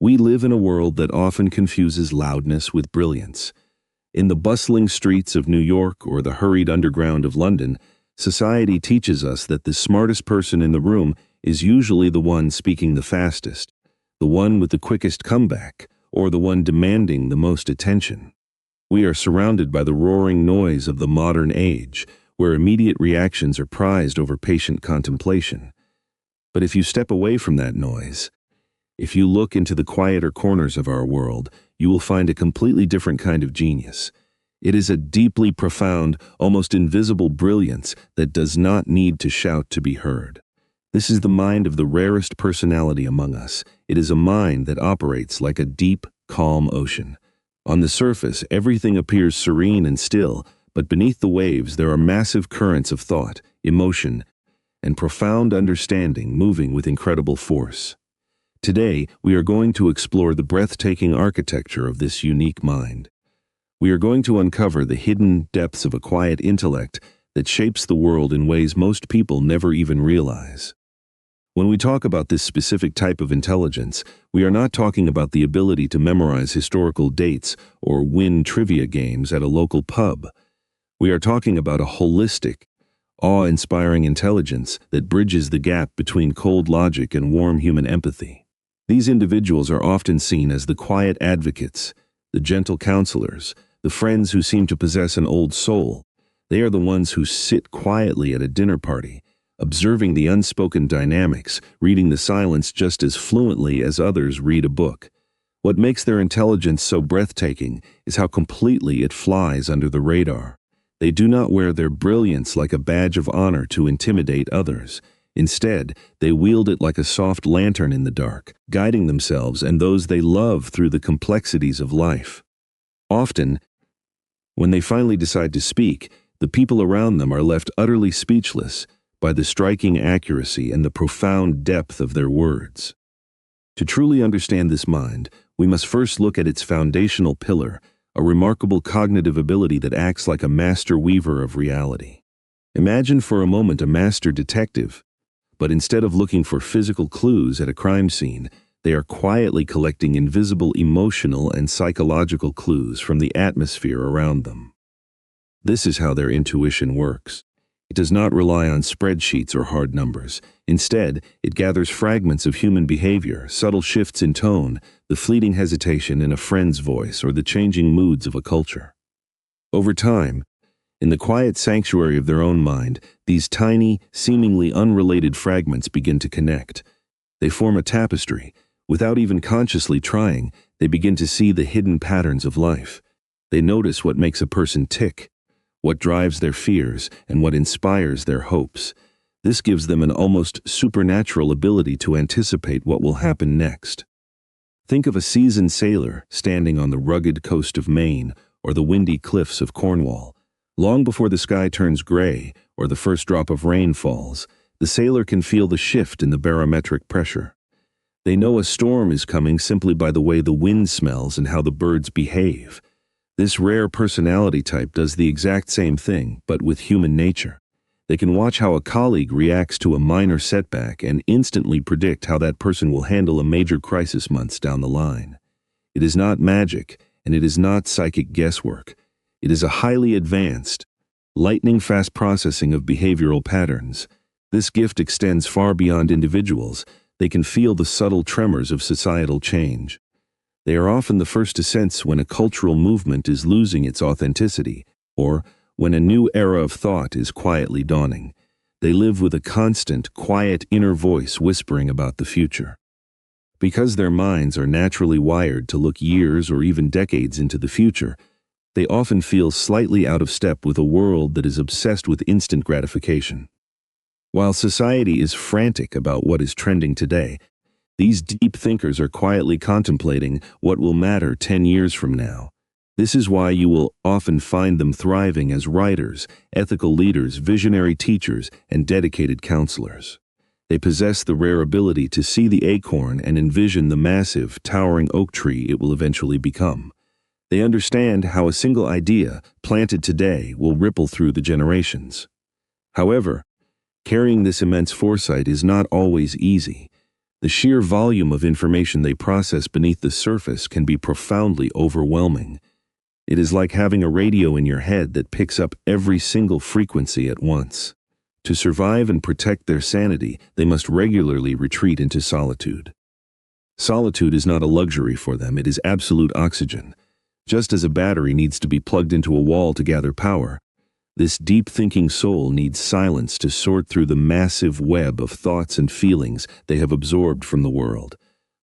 We live in a world that often confuses loudness with brilliance. In the bustling streets of New York or the hurried underground of London, society teaches us that the smartest person in the room is usually the one speaking the fastest, the one with the quickest comeback, or the one demanding the most attention. We are surrounded by the roaring noise of the modern age, where immediate reactions are prized over patient contemplation. But if you step away from that noise, if you look into the quieter corners of our world, you will find a completely different kind of genius. It is a deeply profound, almost invisible brilliance that does not need to shout to be heard. This is the mind of the rarest personality among us. It is a mind that operates like a deep, calm ocean. On the surface, everything appears serene and still, but beneath the waves there are massive currents of thought, emotion, and profound understanding moving with incredible force. Today, we are going to explore the breathtaking architecture of this unique mind. We are going to uncover the hidden depths of a quiet intellect that shapes the world in ways most people never even realize. When we talk about this specific type of intelligence, we are not talking about the ability to memorize historical dates or win trivia games at a local pub. We are talking about a holistic, awe-inspiring intelligence that bridges the gap between cold logic and warm human empathy. These individuals are often seen as the quiet advocates, the gentle counselors, the friends who seem to possess an old soul. They are the ones who sit quietly at a dinner party, observing the unspoken dynamics, reading the silence just as fluently as others read a book. What makes their intelligence so breathtaking is how completely it flies under the radar. They do not wear their brilliance like a badge of honor to intimidate others. Instead, they wield it like a soft lantern in the dark, guiding themselves and those they love through the complexities of life. Often, when they finally decide to speak, the people around them are left utterly speechless by the striking accuracy and the profound depth of their words. To truly understand this mind, we must first look at its foundational pillar, a remarkable cognitive ability that acts like a master weaver of reality. Imagine for a moment a master detective, but instead of looking for physical clues at a crime scene, they are quietly collecting invisible emotional and psychological clues from the atmosphere around them. This is how their intuition works. It does not rely on spreadsheets or hard numbers. Instead, it gathers fragments of human behavior, subtle shifts in tone, the fleeting hesitation in a friend's voice, or the changing moods of a culture. Over time, in the quiet sanctuary of their own mind, these tiny, seemingly unrelated fragments begin to connect. They form a tapestry. Without even consciously trying, they begin to see the hidden patterns of life. They notice what makes a person tick, what drives their fears, and what inspires their hopes. This gives them an almost supernatural ability to anticipate what will happen next. Think of a seasoned sailor standing on the rugged coast of Maine or the windy cliffs of Cornwall. Long before the sky turns gray or the first drop of rain falls, the sailor can feel the shift in the barometric pressure. They know a storm is coming simply by the way the wind smells and how the birds behave. This rare personality type does the exact same thing, but with human nature. They can watch how a colleague reacts to a minor setback and instantly predict how that person will handle a major crisis months down the line. It is not magic, and it is not psychic guesswork. It is a highly advanced, lightning-fast processing of behavioral patterns. This gift extends far beyond individuals. They can feel the subtle tremors of societal change. They are often the first to sense when a cultural movement is losing its authenticity, or when a new era of thought is quietly dawning. They live with a constant, quiet inner voice whispering about the future. Because their minds are naturally wired to look years or even decades into the future, they often feel slightly out of step with a world that is obsessed with instant gratification. While society is frantic about what is trending today, these deep thinkers are quietly contemplating what will matter 10 years from now. This is why you will often find them thriving as writers, ethical leaders, visionary teachers, and dedicated counselors. They possess the rare ability to see the acorn and envision the massive, towering oak tree it will eventually become. They understand how a single idea, planted today, will ripple through the generations. However, carrying this immense foresight is not always easy. The sheer volume of information they process beneath the surface can be profoundly overwhelming. It is like having a radio in your head that picks up every single frequency at once. To survive and protect their sanity, they must regularly retreat into solitude. Solitude is not a luxury for them, it is absolute oxygen. Just as a battery needs to be plugged into a wall to gather power, this deep-thinking soul needs silence to sort through the massive web of thoughts and feelings they have absorbed from the world.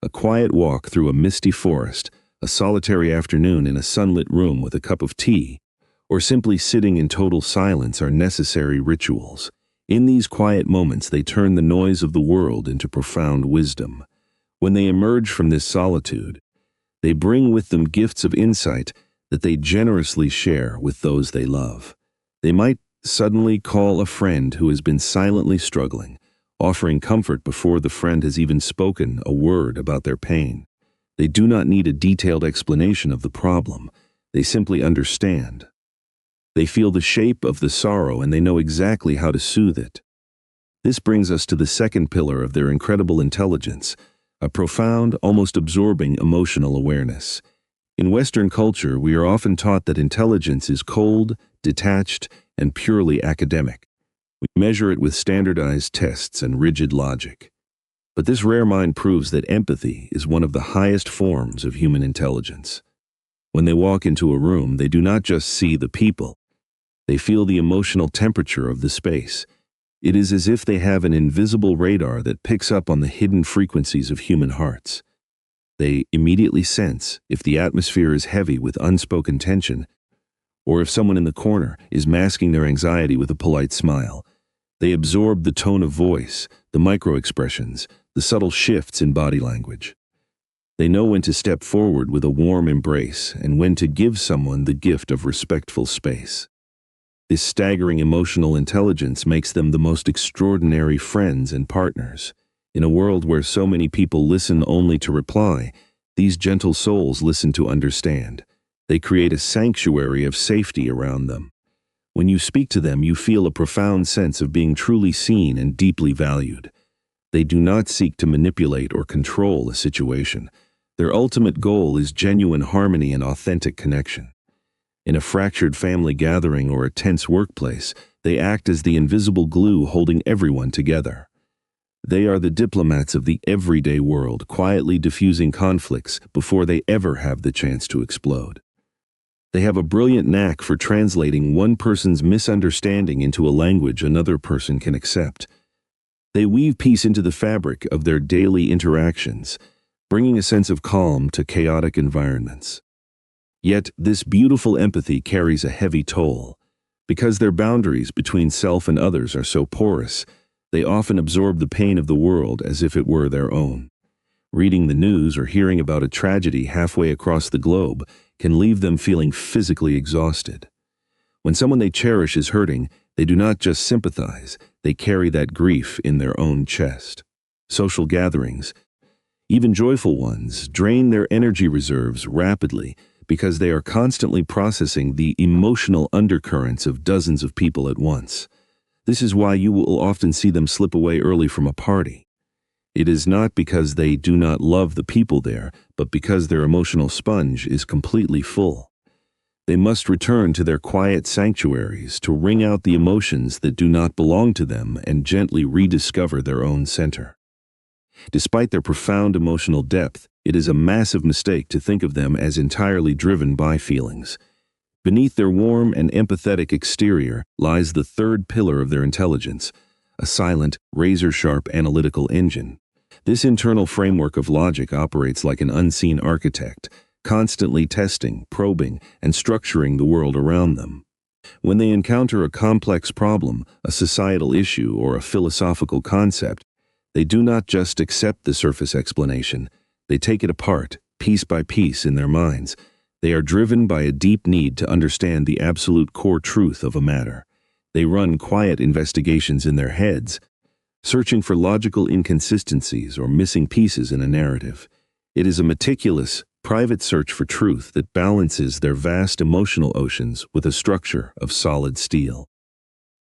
A quiet walk through a misty forest, a solitary afternoon in a sunlit room with a cup of tea, or simply sitting in total silence are necessary rituals. In these quiet moments, they turn the noise of the world into profound wisdom. When they emerge from this solitude, they bring with them gifts of insight that they generously share with those they love. They might suddenly call a friend who has been silently struggling, offering comfort before the friend has even spoken a word about their pain. They do not need a detailed explanation of the problem. They simply understand. They feel the shape of the sorrow and they know exactly how to soothe it. This brings us to the second pillar of their incredible intelligence, a profound, almost absorbing emotional awareness. In Western culture, we are often taught that intelligence is cold, detached, and purely academic. We measure it with standardized tests and rigid logic. But this rare mind proves that empathy is one of the highest forms of human intelligence. When they walk into a room, they do not just see the people. They feel the emotional temperature of the space. It is as if they have an invisible radar that picks up on the hidden frequencies of human hearts. They immediately sense if the atmosphere is heavy with unspoken tension, or if someone in the corner is masking their anxiety with a polite smile. They absorb the tone of voice, the micro-expressions, the subtle shifts in body language. They know when to step forward with a warm embrace and when to give someone the gift of respectful space. This staggering emotional intelligence makes them the most extraordinary friends and partners. In a world where so many people listen only to reply, these gentle souls listen to understand. They create a sanctuary of safety around them. When you speak to them, you feel a profound sense of being truly seen and deeply valued. They do not seek to manipulate or control a situation. Their ultimate goal is genuine harmony and authentic connection. In a fractured family gathering or a tense workplace, they act as the invisible glue holding everyone together. They are the diplomats of the everyday world, quietly diffusing conflicts before they ever have the chance to explode. They have a brilliant knack for translating one person's misunderstanding into a language another person can accept. They weave peace into the fabric of their daily interactions, bringing a sense of calm to chaotic environments. Yet, this beautiful empathy carries a heavy toll. Because their boundaries between self and others are so porous, they often absorb the pain of the world as if it were their own. Reading the news or hearing about a tragedy halfway across the globe can leave them feeling physically exhausted. When someone they cherish is hurting, they do not just sympathize, they carry that grief in their own chest. Social gatherings, even joyful ones, drain their energy reserves rapidly because they are constantly processing the emotional undercurrents of dozens of people at once. This is why you will often see them slip away early from a party. It is not because they do not love the people there, but because their emotional sponge is completely full. They must return to their quiet sanctuaries to wring out the emotions that do not belong to them and gently rediscover their own center. Despite their profound emotional depth, it is a massive mistake to think of them as entirely driven by feelings. Beneath their warm and empathetic exterior lies the third pillar of their intelligence, a silent, razor-sharp analytical engine. This internal framework of logic operates like an unseen architect, constantly testing, probing, and structuring the world around them. When they encounter a complex problem, a societal issue, or a philosophical concept, they do not just accept the surface explanation. They take it apart, piece by piece in their minds. They are driven by a deep need to understand the absolute core truth of a matter. They run quiet investigations in their heads, searching for logical inconsistencies or missing pieces in a narrative. It is a meticulous, private search for truth that balances their vast emotional oceans with a structure of solid steel.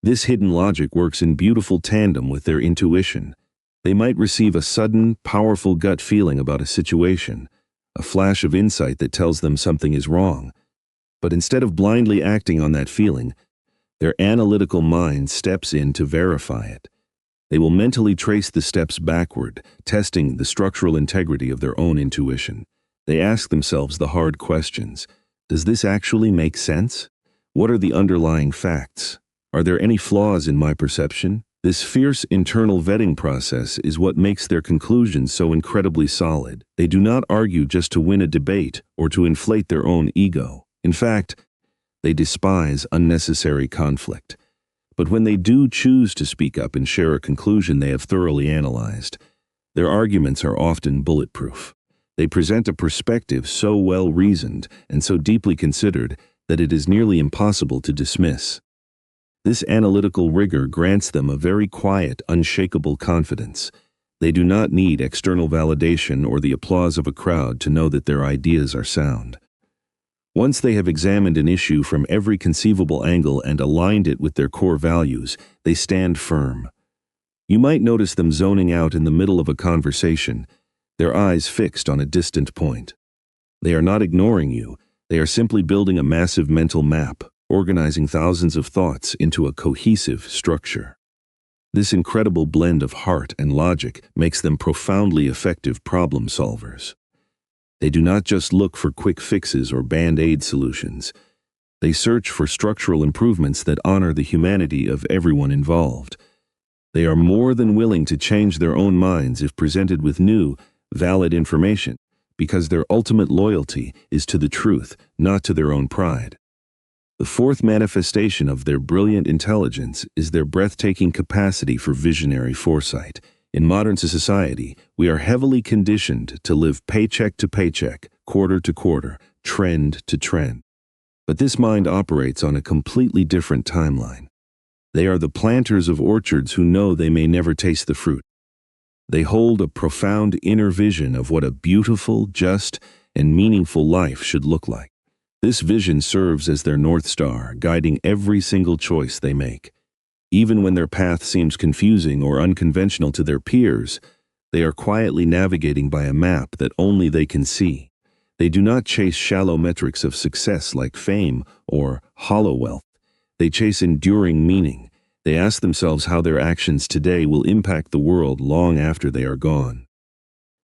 This hidden logic works in beautiful tandem with their intuition. They might receive a sudden, powerful gut feeling about a situation, a flash of insight that tells them something is wrong. But instead of blindly acting on that feeling, their analytical mind steps in to verify it. They will mentally trace the steps backward, testing the structural integrity of their own intuition. They ask themselves the hard questions. Does this actually make sense? What are the underlying facts? Are there any flaws in my perception? This fierce internal vetting process is what makes their conclusions so incredibly solid. They do not argue just to win a debate or to inflate their own ego. In fact, they despise unnecessary conflict. But when they do choose to speak up and share a conclusion they have thoroughly analyzed, their arguments are often bulletproof. They present a perspective so well-reasoned and so deeply considered that it is nearly impossible to dismiss. This analytical rigor grants them a very quiet, unshakable confidence. They do not need external validation or the applause of a crowd to know that their ideas are sound. Once they have examined an issue from every conceivable angle and aligned it with their core values, they stand firm. You might notice them zoning out in the middle of a conversation, their eyes fixed on a distant point. They are not ignoring you, they are simply building a massive mental map, organizing thousands of thoughts into a cohesive structure. This incredible blend of heart and logic makes them profoundly effective problem solvers. They do not just look for quick fixes or band-aid solutions. They search for structural improvements that honor the humanity of everyone involved. They are more than willing to change their own minds if presented with new, valid information, because their ultimate loyalty is to the truth, not to their own pride. The fourth manifestation of their brilliant intelligence is their breathtaking capacity for visionary foresight. In modern society, we are heavily conditioned to live paycheck to paycheck, quarter to quarter, trend to trend. But this mind operates on a completely different timeline. They are the planters of orchards who know they may never taste the fruit. They hold a profound inner vision of what a beautiful, just, and meaningful life should look like. This vision serves as their North Star, guiding every single choice they make. Even when their path seems confusing or unconventional to their peers, they are quietly navigating by a map that only they can see. They do not chase shallow metrics of success like fame or hollow wealth. They chase enduring meaning. They ask themselves how their actions today will impact the world long after they are gone.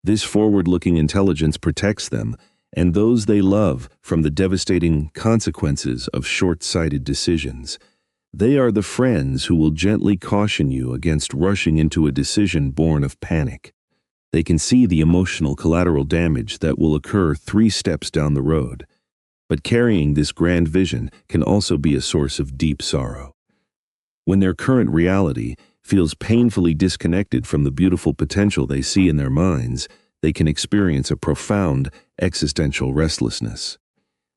This forward-looking intelligence protects them and those they love from the devastating consequences of short-sighted decisions. They are the friends who will gently caution you against rushing into a decision born of panic. They can see the emotional collateral damage that will occur 3 steps down the road. But carrying this grand vision can also be a source of deep sorrow. When their current reality feels painfully disconnected from the beautiful potential they see in their minds, they can experience a profound existential restlessness.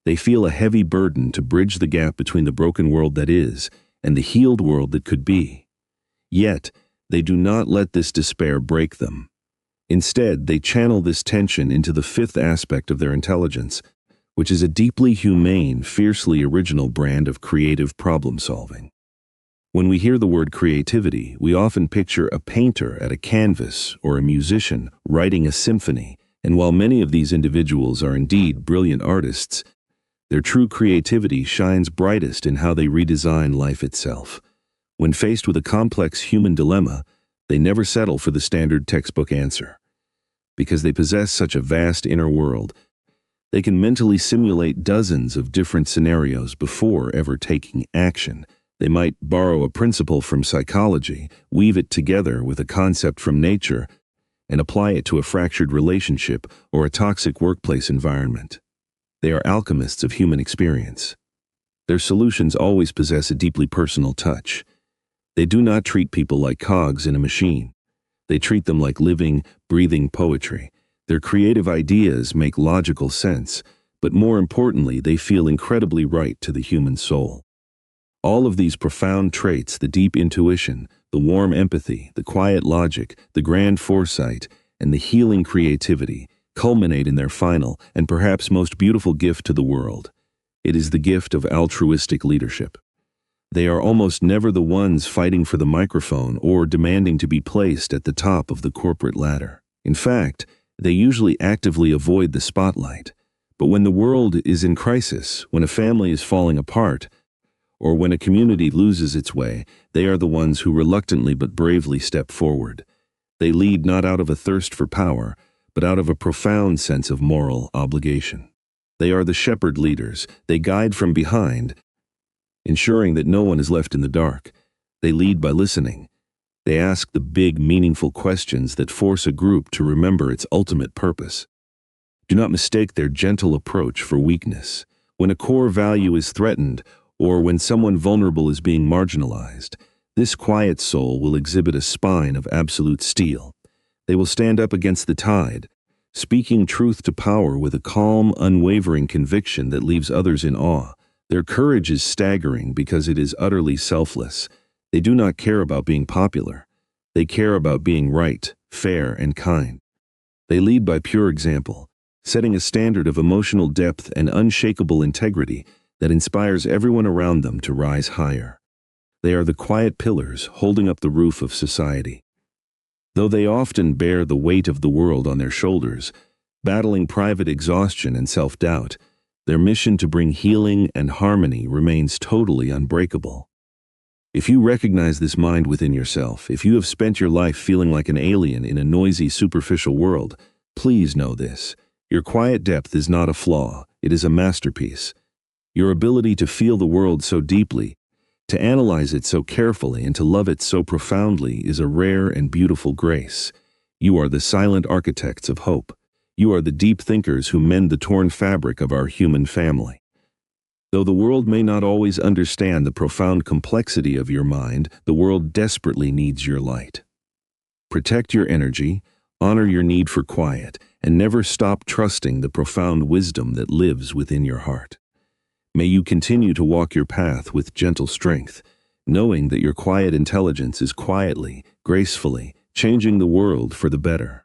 They feel a heavy burden to bridge the gap between the broken world that is and the healed world that could be. Yet, they do not let this despair break them. Instead, they channel this tension into the 5th aspect of their intelligence, which is a deeply humane, fiercely original brand of creative problem-solving. When we hear the word creativity, we often picture a painter at a canvas or a musician writing a symphony, and while many of these individuals are indeed brilliant artists, their true creativity shines brightest in how they redesign life itself. When faced with a complex human dilemma, they never settle for the standard textbook answer. Because they possess such a vast inner world, they can mentally simulate dozens of different scenarios before ever taking action. They might borrow a principle from psychology, weave it together with a concept from nature, and apply it to a fractured relationship or a toxic workplace environment. They are alchemists of human experience. Their solutions always possess a deeply personal touch. They do not treat people like cogs in a machine. They treat them like living, breathing poetry. Their creative ideas make logical sense, but more importantly, they feel incredibly right to the human soul. All of these profound traits, the deep intuition, the warm empathy, the quiet logic, the grand foresight, and the healing creativity, culminate in their final and perhaps most beautiful gift to the world. It is the gift of altruistic leadership. They are almost never the ones fighting for the microphone or demanding to be placed at the top of the corporate ladder. In fact, they usually actively avoid the spotlight. But when the world is in crisis, when a family is falling apart, or when a community loses its way, they are the ones who reluctantly but bravely step forward. They lead not out of a thirst for power, but out of a profound sense of moral obligation. They are the shepherd leaders. They guide from behind, ensuring that no one is left in the dark. They lead by listening. They ask the big, meaningful questions that force a group to remember its ultimate purpose. Do not mistake their gentle approach for weakness. When a core value is threatened, or when someone vulnerable is being marginalized, this quiet soul will exhibit a spine of absolute steel. They will stand up against the tide, speaking truth to power with a calm, unwavering conviction that leaves others in awe. Their courage is staggering because it is utterly selfless. They do not care about being popular. They care about being right, fair, and kind. They lead by pure example, setting a standard of emotional depth and unshakable integrity that inspires everyone around them to rise higher. They are the quiet pillars holding up the roof of society. Though they often bear the weight of the world on their shoulders, battling private exhaustion and self-doubt, their mission to bring healing and harmony remains totally unbreakable. If you recognize this mind within yourself, if you have spent your life feeling like an alien in a noisy, superficial world, please know this. Your quiet depth is not a flaw, it is a masterpiece. Your ability to feel the world so deeply, to analyze it so carefully, and to love it so profoundly is a rare and beautiful grace. You are the silent architects of hope. You are the deep thinkers who mend the torn fabric of our human family. Though the world may not always understand the profound complexity of your mind, the world desperately needs your light. Protect your energy, honor your need for quiet, and never stop trusting the profound wisdom that lives within your heart. May you continue to walk your path with gentle strength, knowing that your quiet intelligence is quietly, gracefully, changing the world for the better.